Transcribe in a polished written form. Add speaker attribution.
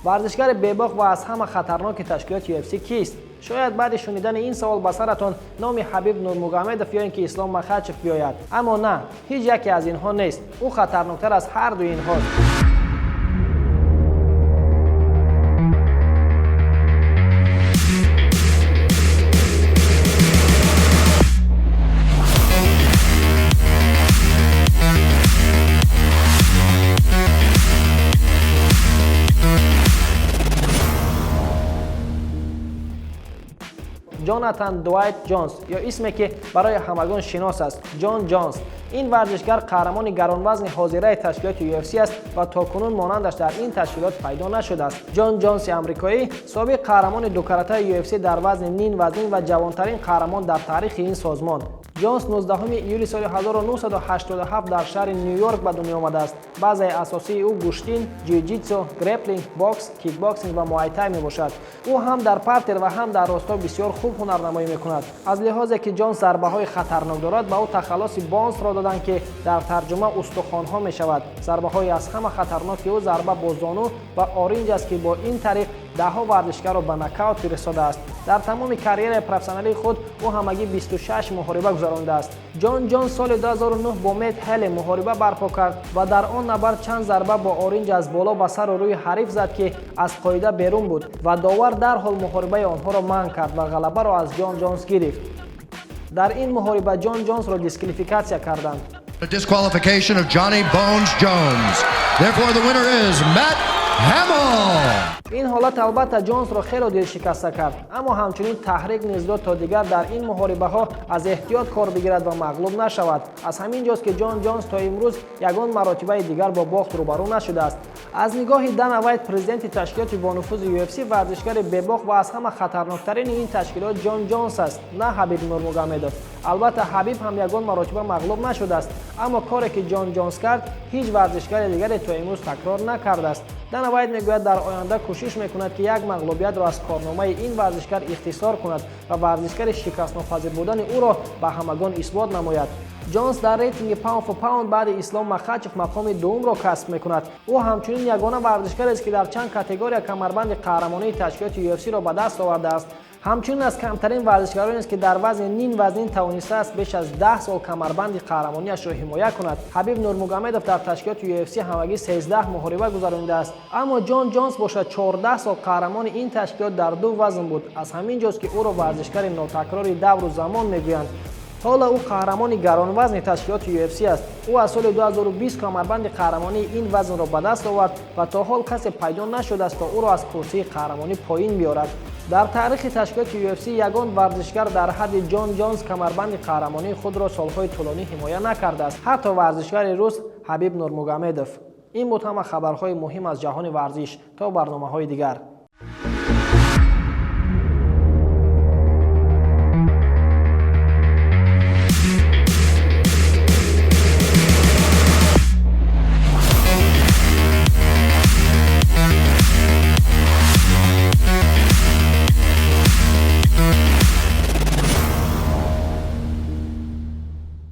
Speaker 1: ورزشگر بی‌باک و از همه خطرناک تشکیلات UFC کیست؟ شاید بعد شنیدن این سوال به سرتان نام حبیب نورمگامدوف یا اینکه اسلام مخاچف بیاید، اما نه، هیچ یکی از اینها نیست. او خطرناکتر از هر دو اینهاست. جاناتان دوایت جونز یا اسمی که برای همگان شناس است، جان جونز. این ورزشگر قهرمان گرانوزن حاضره تشکیلات UFC است و تاکنون مانندش در این تشکیلات پیدا نشده است. جان جونز امریکایی سابق قهرمان دو کراته UFC در وزن نیم وزنی و جوانترین قهرمان در تاریخ این سازمان. جونز 19 ایولی سال 1987 در شهر نیویورک به دنیا آمده است. بازی اساسی او گوشتین، جیوجیتسو، گرپلینگ، باکس، کیک باکسینگ و موای تای میباشد. او هم در پارتر و هم در راستا بسیار خوب هنرنمایی میکند. از لحاظی که جونز ضربه‌های خطرناک دارد، به او تخلص بانس را دادند که در ترجمه استخوان‌ها میشود. ضربه‌های از همه خطرناک او ضربه با زانو و آرنج است که با این طریق ده‌ها ورزشکار را به نکاوت رسانده است. در تمام کریر پروفسیونالی خود او همگی 26 محاربه گذرانده است. جان جونز سال 2009 با میت هل محاربه برپا کرد و در آن نبرد چند ضربه با آرنج از بالا به سر و روی حریف زد که از قاعده بیرون بود و داور در حال محاربه آنها را منع کرد و غلبه را از جان جونز گرفت. در این محاربه جان جونز را دیسکوالیفیکاسیا کردند.
Speaker 2: The disqualification of Johnny Bones Jones. Therefore the winner is Matt Hamill.
Speaker 1: این حالت البته جونز را خیلی دل شکسته کرد، اما همچنین تحریک نیز داد تا دیگر در این محاربه ها از احتیاط کار بگیرد و مغلوب نشود. از همین جاست که جان جونز تا امروز یگان مراتبه دیگر با باخت روبرو نشده است. از نگاه دانا وایت پرزیدنت تشکیلات با نفوذ UFC ورزشگر بی‌باک و از همه خطرناکترین این تشکیلات جان جونز است، نه حبیب نورمگامدوف. البته حبیب هم یگان مراتبه مغلوب نشده است، اما کاری که جان جونز کرد هیچ ورزشگر دیگری تا امروز تکرار نکرده است. دانا وایت میگوید در آینده کوشش میکند که یک مغلوبیت را از کارنامه این ورزشگر اختصار کند و ورزشگر شکست ناپذیر بودن او را به همگان اثبات نماید. جونز در ریتینگ پاوند فور پاوند بعد اسلام مخاچف مقام دوم را کسب میکند. او همچنین یگانه ورزشگر است که در چند کاتگوری کمربند قهرمانی تشکیلات UFC را به دست آورده است. همچنین از کمترین ورزشکارانی است که در وزن نیم وزنی توانسته است بیش از 10 سال کمربند قهرمانیش را حمایت کند. حبیب نورمگامدوف در تشکیلات UFC همگی 13 محاربه گذرانده است، اما جان جونز باشد 14 سال قهرمان این تشکیلات در دو وزن بود. از همین جاست که او را ورزشکار ناتکرار دور و زمان میگویند. حالا او قهرمان گرانوزن تشکیلات UFC است. او از سال 2020 کمربند قهرمانی این وزن را به دست آورد و تا حال کسی پیدا نشده است تا او را از کرسی قهرمانی پایین بیارد. در تاریخ تشکیلات UFC یگان ورزشگر در حد جان جونز کمربند قهرمانی خود را سالهای طولانی حمایت نکرده است، حتی ورزشگر روس حبیب نورمگامدوف. این بود همه خبرهای مهم از جهان ورزش. تا برنامه‌های دیگر.